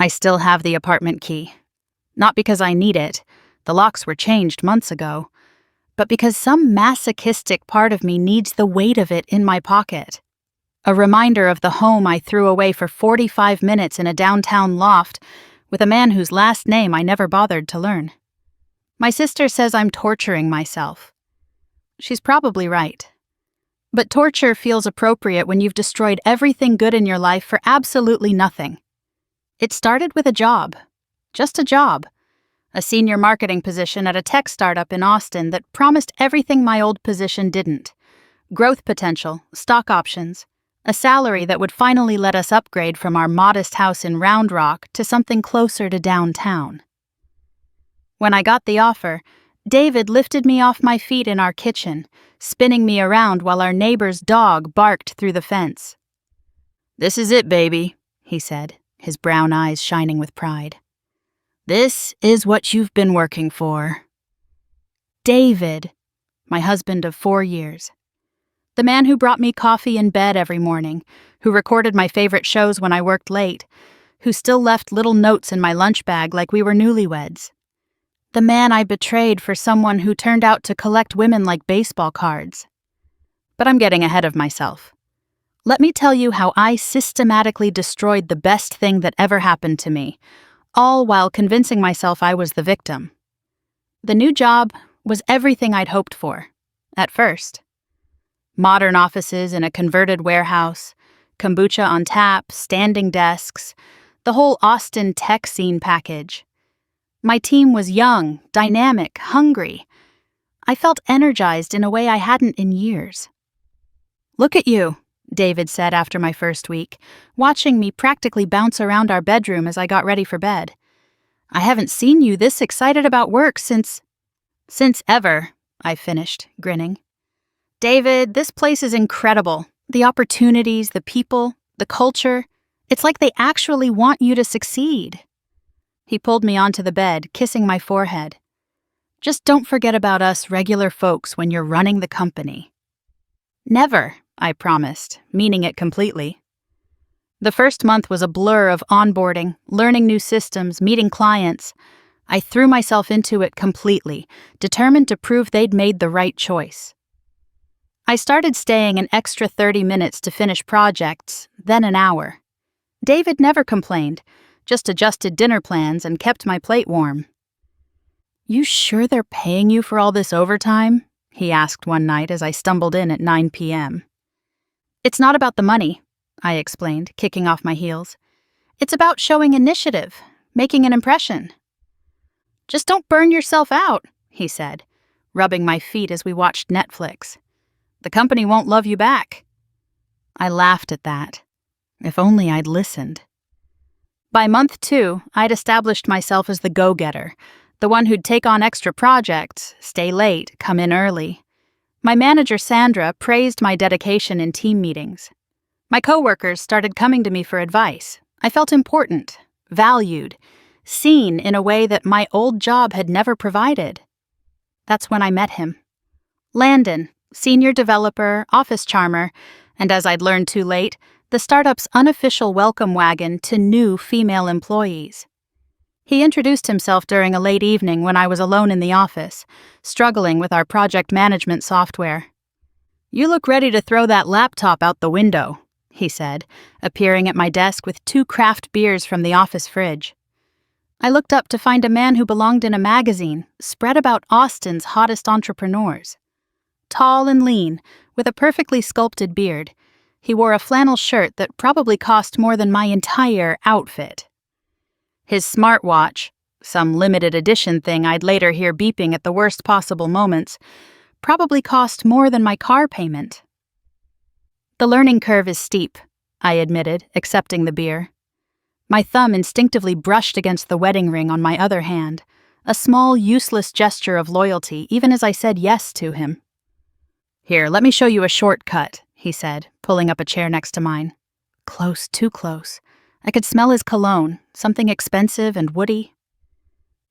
I still have the apartment key. Not because I need it, the locks were changed months ago, but because some masochistic part of me needs the weight of it in my pocket. A reminder of the home I threw away for 45 minutes in a downtown loft with a man whose last name I never bothered to learn. My sister says I'm torturing myself. She's probably right. But torture feels appropriate when you've destroyed everything good in your life for absolutely nothing. It started with a job. Just a job. A senior marketing position at a tech startup in Austin that promised everything my old position didn't. Growth potential, stock options, a salary that would finally let us upgrade from our modest house in Round Rock to something closer to downtown. When I got the offer, David lifted me off my feet in our kitchen, spinning me around while our neighbor's dog barked through the fence. "This is it, baby," he said, his brown eyes shining with pride. "This is what you've been working for." David, my husband of 4 years. The man who brought me coffee in bed every morning, who recorded my favorite shows when I worked late, who still left little notes in my lunch bag like we were newlyweds. The man I betrayed for someone who turned out to collect women like baseball cards. But I'm getting ahead of myself. Let me tell you how I systematically destroyed the best thing that ever happened to me, all while convincing myself I was the victim. The new job was everything I'd hoped for, at first. Modern offices in a converted warehouse, kombucha on tap, standing desks, the whole Austin tech scene package. My team was young, dynamic, hungry. I felt energized in a way I hadn't in years. "Look at you," David said after my first week, watching me practically bounce around our bedroom as I got ready for bed. "I haven't seen you this excited about work since ever," I finished, grinning. "David, this place is incredible. The opportunities, the people, the culture. It's like they actually want you to succeed." He pulled me onto the bed, kissing my forehead. "Just don't forget about us regular folks when you're running the company." "Never," I promised, meaning it completely. The first month was a blur of onboarding, learning new systems, meeting clients. I threw myself into it completely, determined to prove they'd made the right choice. I started staying an extra 30 minutes to finish projects, then an hour. David never complained, just adjusted dinner plans and kept my plate warm. "You sure they're paying you for all this overtime?" he asked one night as I stumbled in at 9 p.m. "It's not about the money," I explained, kicking off my heels. "It's about showing initiative, making an impression." "Just don't burn yourself out," he said, rubbing my feet as we watched Netflix. "The company won't love you back." I laughed at that. If only I'd listened. By month 2, I'd established myself as the go-getter, the one who'd take on extra projects, stay late, come in early. My manager, Sandra, praised my dedication in team meetings. My coworkers started coming to me for advice. I felt important, valued, seen in a way that my old job had never provided. That's when I met him. Landon, senior developer, office charmer, and as I'd learned too late, the startup's unofficial welcome wagon to new female employees. He introduced himself during a late evening when I was alone in the office, struggling with our project management software. "You look ready to throw that laptop out the window," he said, appearing at my desk with 2 craft beers from the office fridge. I looked up to find a man who belonged in a magazine, spread about Austin's hottest entrepreneurs. Tall and lean, with a perfectly sculpted beard, he wore a flannel shirt that probably cost more than my entire outfit. His smartwatch, some limited edition thing I'd later hear beeping at the worst possible moments, probably cost more than my car payment. "The learning curve is steep," I admitted, accepting the beer. My thumb instinctively brushed against the wedding ring on my other hand, a small, useless gesture of loyalty even as I said yes to him. "Here, let me show you a shortcut," he said, pulling up a chair next to mine. Close, too close. I could smell his cologne, something expensive and woody.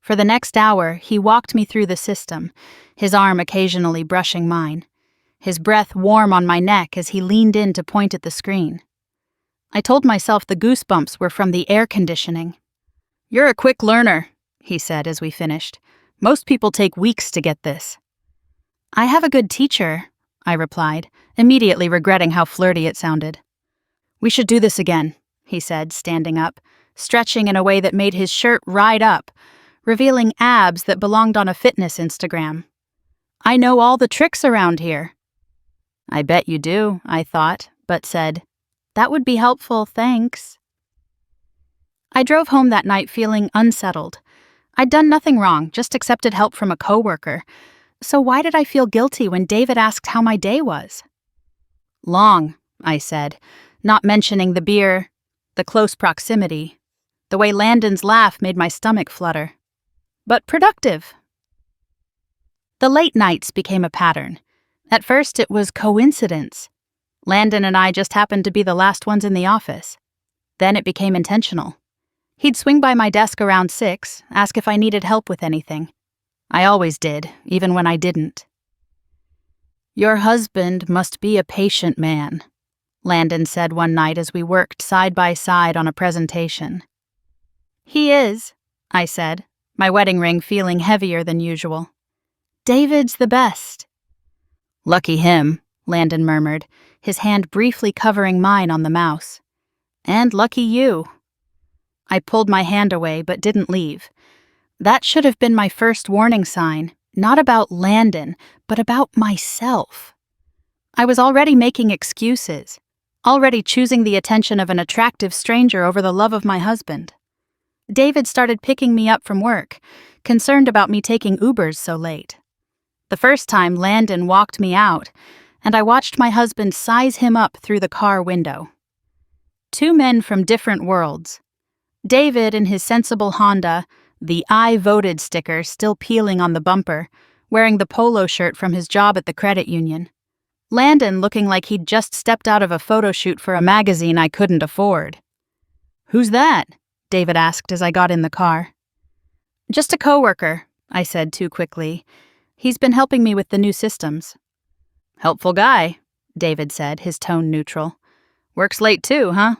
For the next hour, he walked me through the system, his arm occasionally brushing mine, his breath warm on my neck as he leaned in to point at the screen. I told myself the goosebumps were from the air conditioning. "You're a quick learner," he said as we finished. "Most people take weeks to get this." "I have a good teacher," I replied, immediately regretting how flirty it sounded. "We should do this again," he said, standing up, stretching in a way that made his shirt ride up, revealing abs that belonged on a fitness Instagram. "I know all the tricks around here." "I bet you do," I thought, but said, "That would be helpful, thanks." I drove home that night feeling unsettled. I'd done nothing wrong, just accepted help from a coworker. So why did I feel guilty when David asked how my day was? "Long," I said, not mentioning the beer, the close proximity. The way Landon's laugh made my stomach flutter. "But productive." The late nights became a pattern. At first it was coincidence. Landon and I just happened to be the last ones in the office. Then it became intentional. He'd swing by my desk around 6, ask if I needed help with anything. I always did, even when I didn't. "Your husband must be a patient man," Landon said one night as we worked side by side on a presentation. "He is," I said, my wedding ring feeling heavier than usual. "David's the best." "Lucky him," Landon murmured, his hand briefly covering mine on the mouse. "And lucky you." I pulled my hand away but didn't leave. That should have been my first warning sign, not about Landon, but about myself. I was already making excuses, already choosing the attention of an attractive stranger over the love of my husband. David started picking me up from work, concerned about me taking Ubers so late. The first time Landon walked me out, and I watched my husband size him up through the car window. Two men from different worlds. David in his sensible Honda, the "I voted" sticker still peeling on the bumper, wearing the polo shirt from his job at the credit union. Landon looking like he'd just stepped out of a photo shoot for a magazine I couldn't afford. "Who's that?" David asked as I got in the car. "Just a coworker," I said too quickly. "He's been helping me with the new systems." "Helpful guy," David said, his tone neutral. "Works late too, huh?"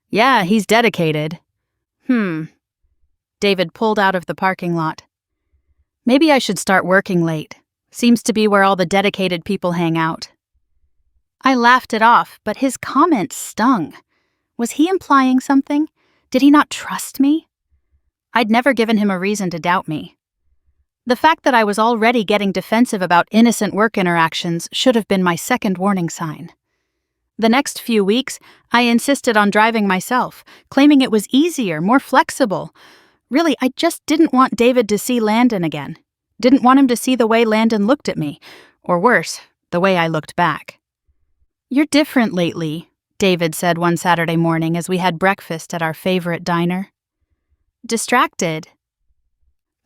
"Yeah, he's dedicated." David pulled out of the parking lot. "Maybe I should start working late. Seems to be where all the dedicated people hang out." I laughed it off, but his comment stung. Was he implying something? Did he not trust me? I'd never given him a reason to doubt me. The fact that I was already getting defensive about innocent work interactions should have been my second warning sign. The next few weeks, I insisted on driving myself, claiming it was easier, more flexible. Really, I just didn't want David to see Landon again. Didn't want him to see the way Landon looked at me, or worse, the way I looked back. "You're different lately," David said one Saturday morning as we had breakfast at our favorite diner. "Distracted."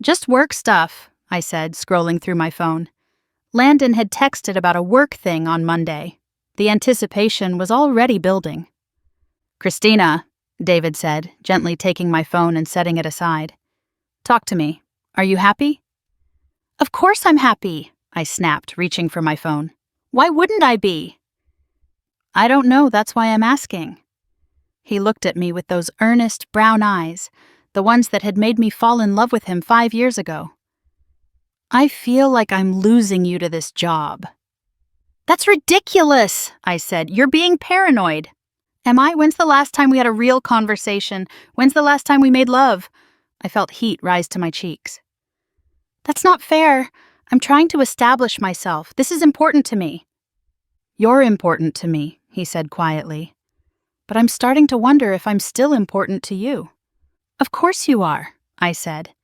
"Just work stuff," I said, scrolling through my phone. Landon had texted about a work thing on Monday. The anticipation was already building. "Christina," David said, gently taking my phone and setting it aside. "Talk to me. Are you happy?" "Of course I'm happy," I snapped, reaching for my phone. "Why wouldn't I be?" "I don't know, that's why I'm asking." He looked at me with those earnest brown eyes, the ones that had made me fall in love with him 5 years ago. "I feel like I'm losing you to this job." "That's ridiculous," I said. "You're being paranoid." "Am I? When's the last time we had a real conversation? When's the last time we made love?" I felt heat rise to my cheeks. "That's not fair. I'm trying to establish myself. This is important to me." "You're important to me," he said quietly. "But I'm starting to wonder if I'm still important to you." "Of course you are," I said.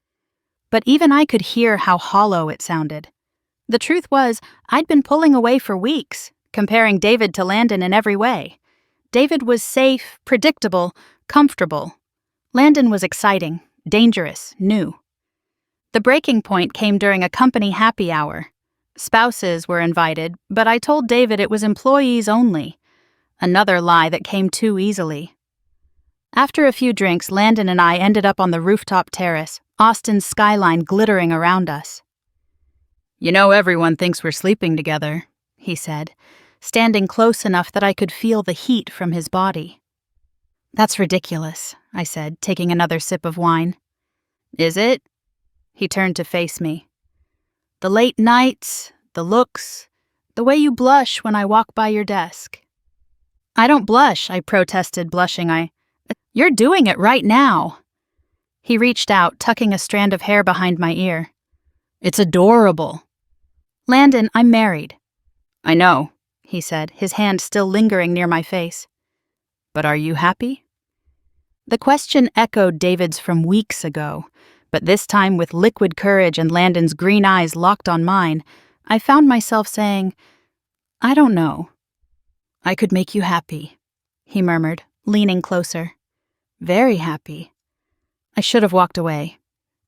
But even I could hear how hollow it sounded. The truth was, I'd been pulling away for weeks, comparing David to Landon in every way. David was safe, predictable, comfortable. Landon was exciting, dangerous, new. The breaking point came during a company happy hour. Spouses were invited, but I told David it was employees only. Another lie that came too easily. After a few drinks, Landon and I ended up on the rooftop terrace, Austin's skyline glittering around us. "You know everyone thinks we're sleeping together," he said, standing close enough that I could feel the heat from his body. "That's ridiculous," I said, taking another sip of wine. Is it? He turned to face me. The late nights, the looks, the way you blush when I walk by your desk. I don't blush, I protested, blushing. You're doing it right now. He reached out, tucking a strand of hair behind my ear. It's adorable. Landon, I'm married. I know, he said, his hand still lingering near my face. But are you happy? The question echoed David's from weeks ago, but this time with liquid courage and Landon's green eyes locked on mine, I found myself saying, I don't know. I could make you happy, he murmured, leaning closer. Very happy. I should have walked away.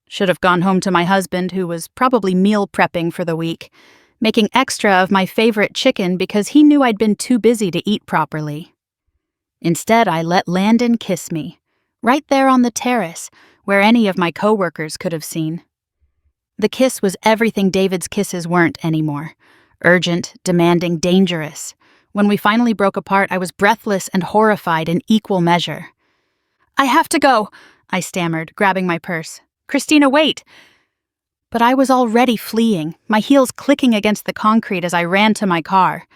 Should have gone home to my husband, who was probably meal prepping for the week, making extra of my favorite chicken because he knew I'd been too busy to eat properly. Instead, I let Landon kiss me, right there on the terrace, where any of my coworkers could have seen. The kiss was everything David's kisses weren't anymore. Urgent, demanding, dangerous. When we finally broke apart, I was breathless and horrified in equal measure. I have to go, I stammered, grabbing my purse. Christina, wait! But I was already fleeing, my heels clicking against the concrete as I ran to my car.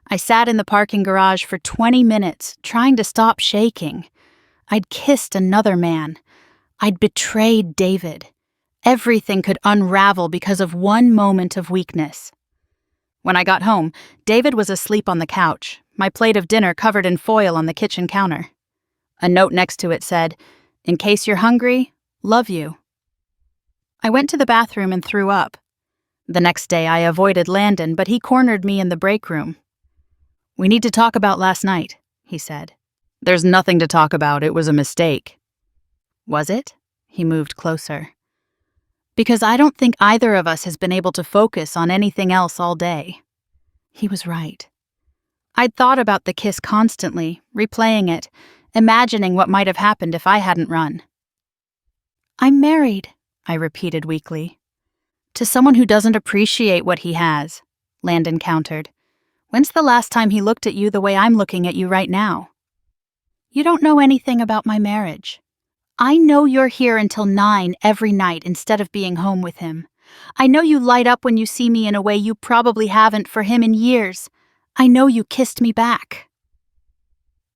I sat in the parking garage for 20 minutes, trying to stop shaking. I'd kissed another man. I'd betrayed David. Everything could unravel because of one moment of weakness. When I got home, David was asleep on the couch, my plate of dinner covered in foil on the kitchen counter. A note next to it said, "In case you're hungry, love you." I went to the bathroom and threw up. The next day I avoided Landon, but he cornered me in the break room. "We need to talk about last night," he said. "There's nothing to talk about. It was a mistake." Was it? He moved closer. Because I don't think either of us has been able to focus on anything else all day. He was right. I'd thought about the kiss constantly, replaying it, imagining what might have happened if I hadn't run. "I'm married," I repeated weakly. "To someone who doesn't appreciate what he has," Landon countered. "When's the last time he looked at you the way I'm looking at you right now?" "You don't know anything about my marriage. I know you're here until 9 every night instead of being home with him. I know you light up when you see me in a way you probably haven't for him in years. I know you kissed me back."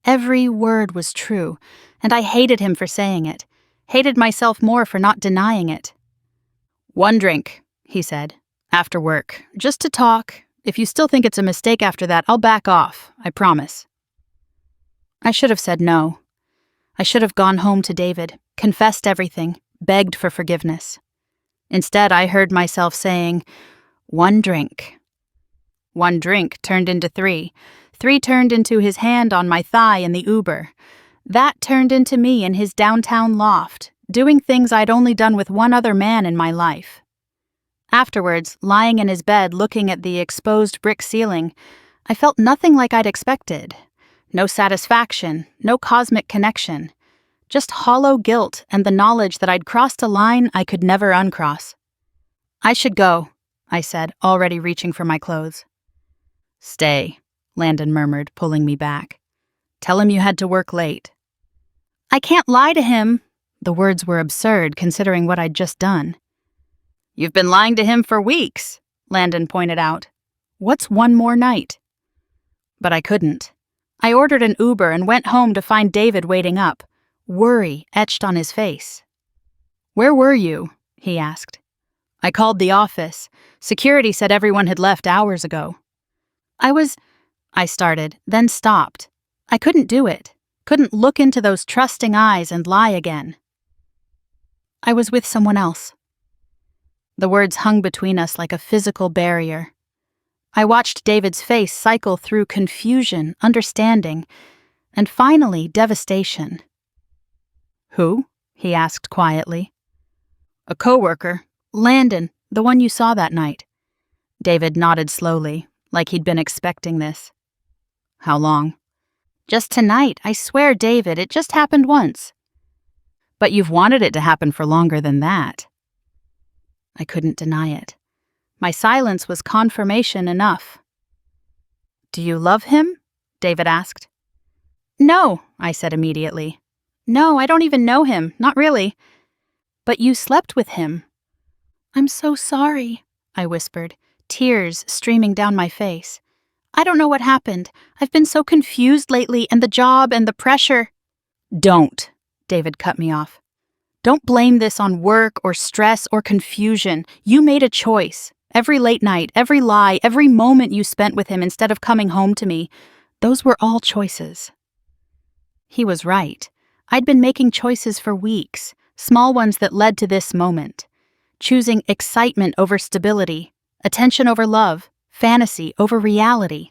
Every word was true, and I hated him for saying it, hated myself more for not denying it. "One drink," he said, "after work, just to talk. If you still think it's a mistake after that, I'll back off, I promise." I should have said no. I should have gone home to David, confessed everything, begged for forgiveness. Instead, I heard myself saying, "One drink." One drink turned into 3. 3 turned into his hand on my thigh in the Uber. That turned into me in his downtown loft, doing things I'd only done with one other man in my life. Afterwards, lying in his bed looking at the exposed brick ceiling, I felt nothing like I'd expected. No satisfaction, no cosmic connection. Just hollow guilt and the knowledge that I'd crossed a line I could never uncross. "I should go," I said, already reaching for my clothes. "Stay," Landon murmured, pulling me back. "Tell him you had to work late." "I can't lie to him." The words were absurd considering what I'd just done. "You've been lying to him for weeks," Landon pointed out. "What's one more night?" But I couldn't. I ordered an Uber and went home to find David waiting up, worry etched on his face. "Where were you?" he asked. "I called the office. Security said everyone had left hours ago." I started, then stopped. I couldn't do it. Couldn't look into those trusting eyes and lie again. "I was with someone else." The words hung between us like a physical barrier. I watched David's face cycle through confusion, understanding, and finally devastation. "Who?" he asked quietly. "A coworker. Landon, the one you saw that night." David nodded slowly, like he'd been expecting this. "How long?" "Just tonight, I swear, David, it just happened once." "But you've wanted it to happen for longer than that." I couldn't deny it. My silence was confirmation enough. "Do you love him?" David asked. "No," I said immediately. No, I don't even know him, not really. But you slept with him. I'm so sorry, I whispered, tears streaming down my face. I don't know what happened. I've been so confused lately, and the job and the pressure. Don't, David cut me off. Don't blame this on work or stress or confusion. You made a choice. Every late night, every lie, every moment you spent with him instead of coming home to me, those were all choices. He was right. I'd been making choices for weeks, small ones that led to this moment. Choosing excitement over stability, attention over love, fantasy over reality.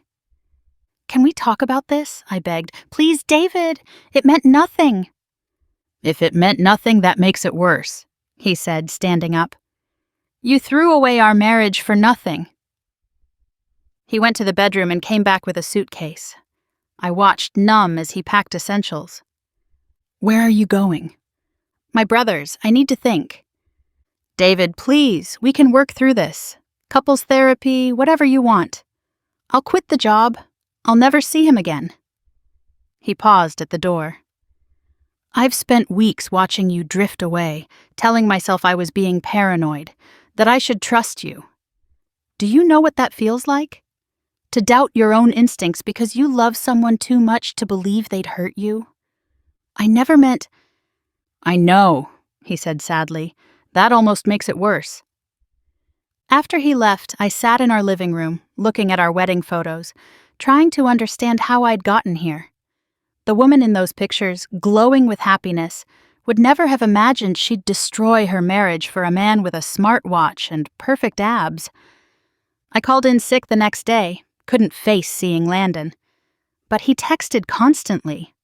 Can we talk about this? I begged. Please, David. It meant nothing. If it meant nothing, that makes it worse, he said, standing up. You threw away our marriage for nothing. He went to the bedroom and came back with a suitcase. I watched numb as he packed essentials. Where are you going? My brother's. I need to think. David, please, we can work through this. Couples therapy, whatever you want. I'll quit the job. I'll never see him again. He paused at the door. I've spent weeks watching you drift away, telling myself I was being paranoid, that I should trust you. Do you know what that feels like? To doubt your own instincts because you love someone too much to believe they'd hurt you? I never meant... I know, he said sadly. That almost makes it worse. After he left, I sat in our living room, looking at our wedding photos, trying to understand how I'd gotten here. The woman in those pictures, glowing with happiness, would never have imagined she'd destroy her marriage for a man with a smartwatch and perfect abs. I called in sick the next day, couldn't face seeing Landon. But he texted constantly.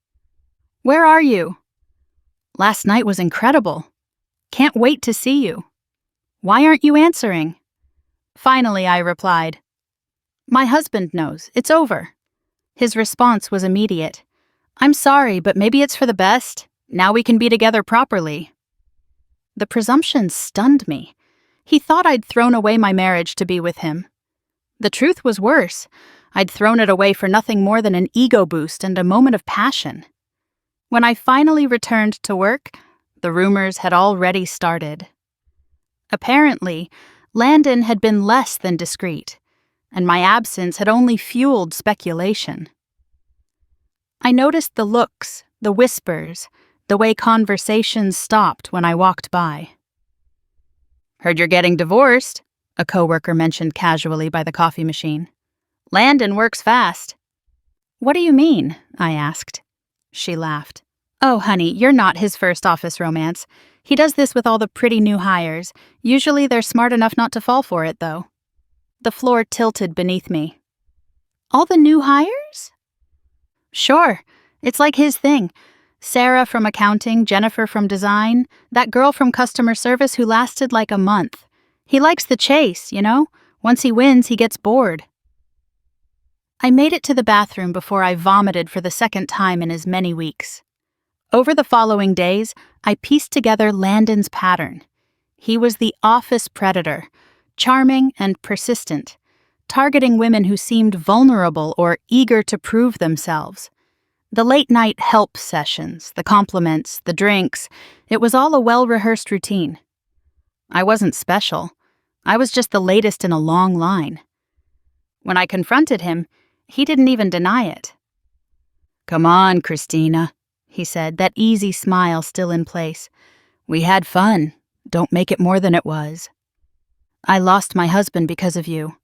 Where are you? Last night was incredible. Can't wait to see you. Why aren't you answering? Finally, I replied, My husband knows. It's over. His response was immediate. I'm sorry, but maybe it's for the best. Now we can be together properly. The presumption stunned me. He thought I'd thrown away my marriage to be with him. The truth was worse. I'd thrown it away for nothing more than an ego boost and a moment of passion. When I finally returned to work, the rumors had already started. Apparently, Landon had been less than discreet, and my absence had only fueled speculation. I noticed the looks, the whispers, the way conversations stopped when I walked by. Heard you're getting divorced, a coworker mentioned casually by the coffee machine. Landon works fast. What do you mean? I asked. She laughed. Oh, honey, you're not his first office romance. He does this with all the pretty new hires. Usually they're smart enough not to fall for it, though. The floor tilted beneath me. All the new hires? Sure. It's like his thing. Sarah from accounting, Jennifer from design, that girl from customer service who lasted like a month. He likes the chase, you know? Once he wins, he gets bored. I made it to the bathroom before I vomited for the second time in as many weeks. Over the following days, I pieced together Landon's pattern. He was the office predator, charming and persistent, targeting women who seemed vulnerable or eager to prove themselves. The late-night help sessions, the compliments, the drinks, it was all a well-rehearsed routine. I wasn't special. I was just the latest in a long line. When I confronted him, he didn't even deny it. Come on, Christina, he said, that easy smile still in place. We had fun. Don't make it more than it was. I lost my husband because of you.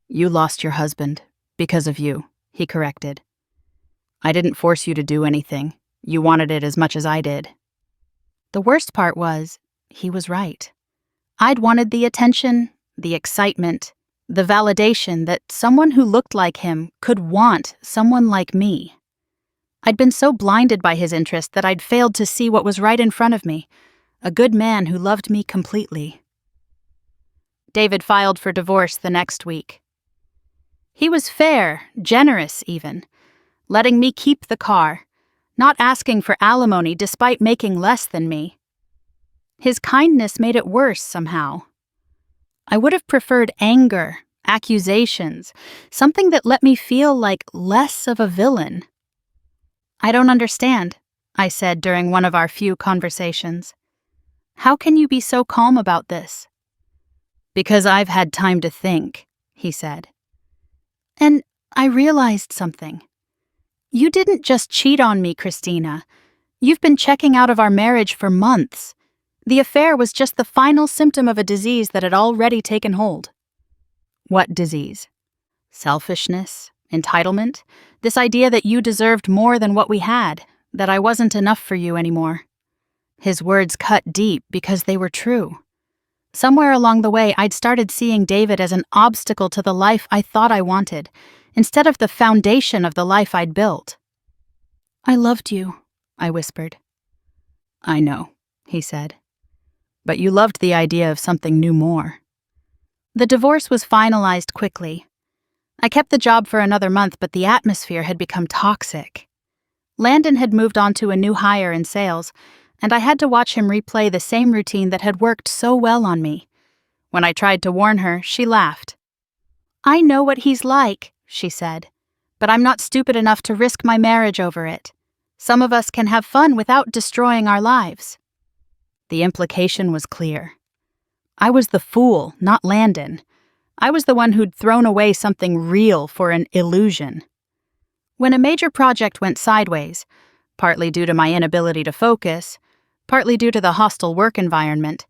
You lost your husband because of you, he corrected. I didn't force you to do anything. You wanted it as much as I did. The worst part was, he was right. I'd wanted the attention, the excitement, the validation that someone who looked like him could want someone like me. I'd been so blinded by his interest that I'd failed to see what was right in front of me, a good man who loved me completely. David filed for divorce the next week. He was fair, generous even, letting me keep the car, not asking for alimony despite making less than me. His kindness made it worse somehow. I would have preferred anger, accusations, something that let me feel like less of a villain. I don't understand, I said during one of our few conversations. How can you be so calm about this? Because I've had time to think, he said. And I realized something. You didn't just cheat on me, Christina. You've been checking out of our marriage for months. The affair was just the final symptom of a disease that had already taken hold. What disease? Selfishness? Entitlement? This idea that you deserved more than what we had, that I wasn't enough for you anymore. His words cut deep because they were true. Somewhere along the way, I'd started seeing David as an obstacle to the life I thought I wanted, instead of the foundation of the life I'd built. I loved you, I whispered. I know, he said. But you loved the idea of something new more. The divorce was finalized quickly. I kept the job for another month, but the atmosphere had become toxic. Landon had moved on to a new hire in sales, and I had to watch him replay the same routine that had worked so well on me. When I tried to warn her, she laughed. I know what he's like, she said, but I'm not stupid enough to risk my marriage over it. Some of us can have fun without destroying our lives. The implication was clear. I was the fool, not Landon. I was the one who'd thrown away something real for an illusion. When a major project went sideways, partly due to my inability to focus, partly due to the hostile work environment,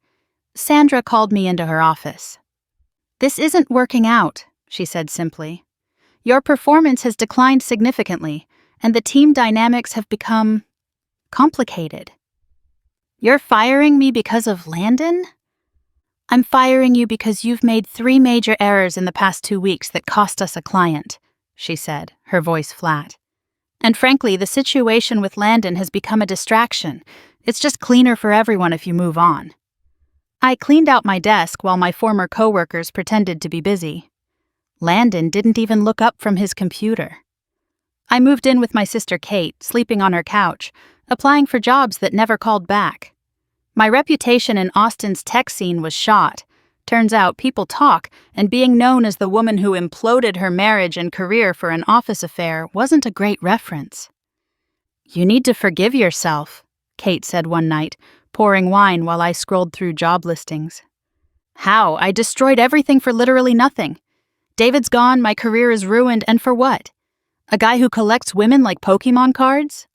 Sandra called me into her office. This isn't working out, she said simply. Your performance has declined significantly, and the team dynamics have become complicated. You're firing me because of Landon? I'm firing you because you've made 3 major errors in the past 2 weeks that cost us a client, she said, her voice flat. And frankly, the situation with Landon has become a distraction. It's just cleaner for everyone if you move on. I cleaned out my desk while my former coworkers pretended to be busy. Landon didn't even look up from his computer. I moved in with my sister Kate, sleeping on her couch, applying for jobs that never called back. My reputation in Austin's tech scene was shot. Turns out people talk, and being known as the woman who imploded her marriage and career for an office affair wasn't a great reference. You need to forgive yourself, Kate said one night, pouring wine while I scrolled through job listings. How? I destroyed everything for literally nothing. David's gone, my career is ruined, and for what? A guy who collects women like Pokemon cards?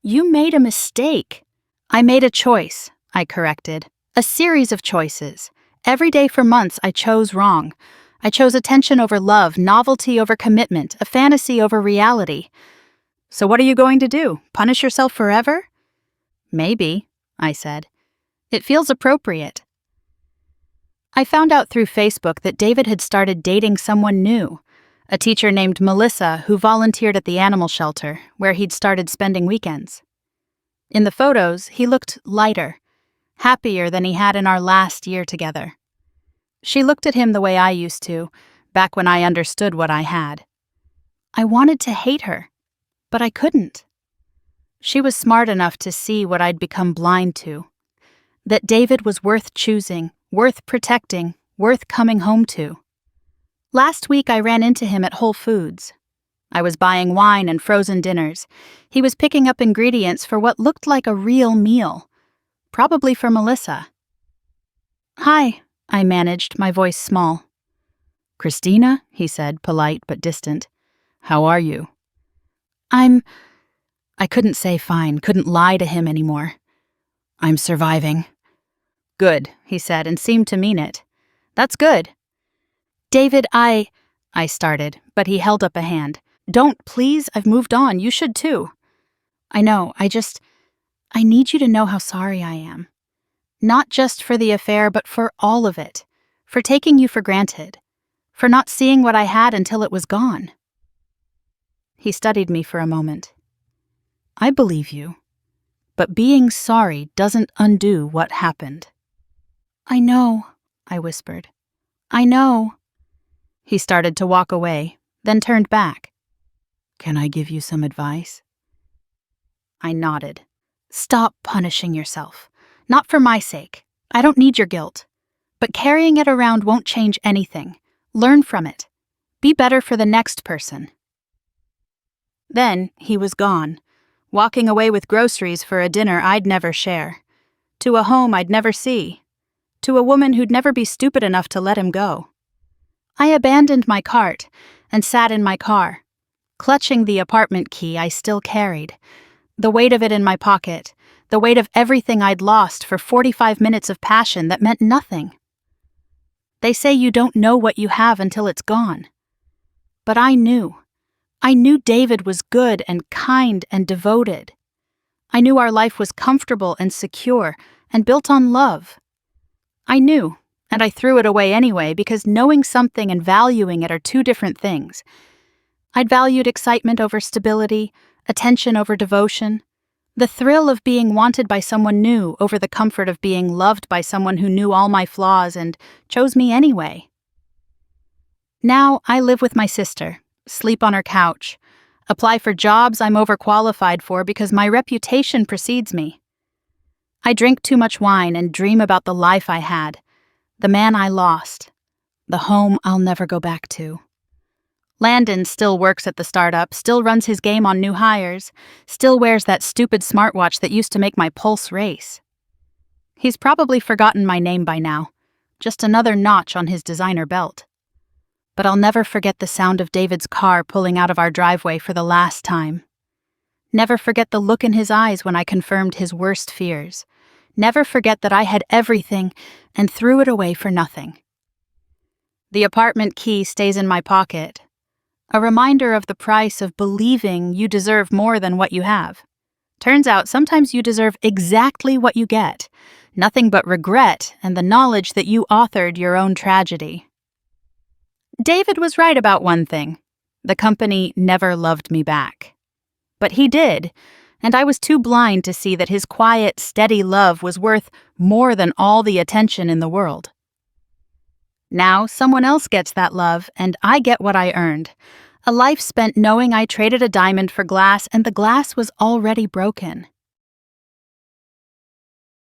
You made a mistake. I made a choice, I corrected. A series of choices. Every day for months I chose wrong. I chose attention over love, novelty over commitment, a fantasy over reality. So what are you going to do? Punish yourself forever? Maybe, I said. It feels appropriate. I found out through Facebook that David had started dating someone new, a teacher named Melissa who volunteered at the animal shelter, where he'd started spending weekends. In the photos, he looked lighter, happier than he had in our last year together. She looked at him the way I used to, back when I understood what I had. I wanted to hate her, but I couldn't. She was smart enough to see what I'd become blind to, that David was worth choosing, worth protecting, worth coming home to. Last week I ran into him at Whole Foods. I was buying wine and frozen dinners. He was picking up ingredients for what looked like a real meal, probably for Melissa. Hi, I managed, my voice small. Christina, he said, polite but distant. How are you? I couldn't say fine, couldn't lie to him anymore. I'm surviving. Good, he said, and seemed to mean it. That's good. David, I started, but he held up a hand. Don't, please, I've moved on, you should too. I know, I need you to know how sorry I am. Not just for the affair, but for all of it. For taking you for granted. For not seeing what I had until it was gone. He studied me for a moment. I believe you, but being sorry doesn't undo what happened. I know, I whispered. I know. He started to walk away, then turned back. Can I give you some advice? I nodded. Stop punishing yourself. Not for my sake. I don't need your guilt. But carrying it around won't change anything. Learn from it. Be better for the next person. Then he was gone, walking away with groceries for a dinner I'd never share, to a home I'd never see, to a woman who'd never be stupid enough to let him go. I abandoned my cart and sat in my car, clutching the apartment key I still carried, the weight of it in my pocket, the weight of everything I'd lost for 45 minutes of passion that meant nothing. They say you don't know what you have until it's gone. But I knew. I knew David was good and kind and devoted. I knew our life was comfortable and secure and built on love. I knew, and I threw it away anyway because knowing something and valuing it are two different things. I'd valued excitement over stability, attention over devotion, the thrill of being wanted by someone new over the comfort of being loved by someone who knew all my flaws and chose me anyway. Now I live with my sister, sleep on her couch, apply for jobs I'm overqualified for because my reputation precedes me. I drink too much wine and dream about the life I had, the man I lost, the home I'll never go back to. Landon still works at the startup, still runs his game on new hires, still wears that stupid smartwatch that used to make my pulse race. He's probably forgotten my name by now, just another notch on his designer belt. But I'll never forget the sound of David's car pulling out of our driveway for the last time. Never forget the look in his eyes when I confirmed his worst fears. Never forget that I had everything and threw it away for nothing. The apartment key stays in my pocket, a reminder of the price of believing you deserve more than what you have. Turns out sometimes you deserve exactly what you get, nothing but regret and the knowledge that you authored your own tragedy. David was right about one thing. The company never loved me back. But he did, and I was too blind to see that his quiet, steady love was worth more than all the attention in the world. Now someone else gets that love, and I get what I earned. A life spent knowing I traded a diamond for glass and the glass was already broken.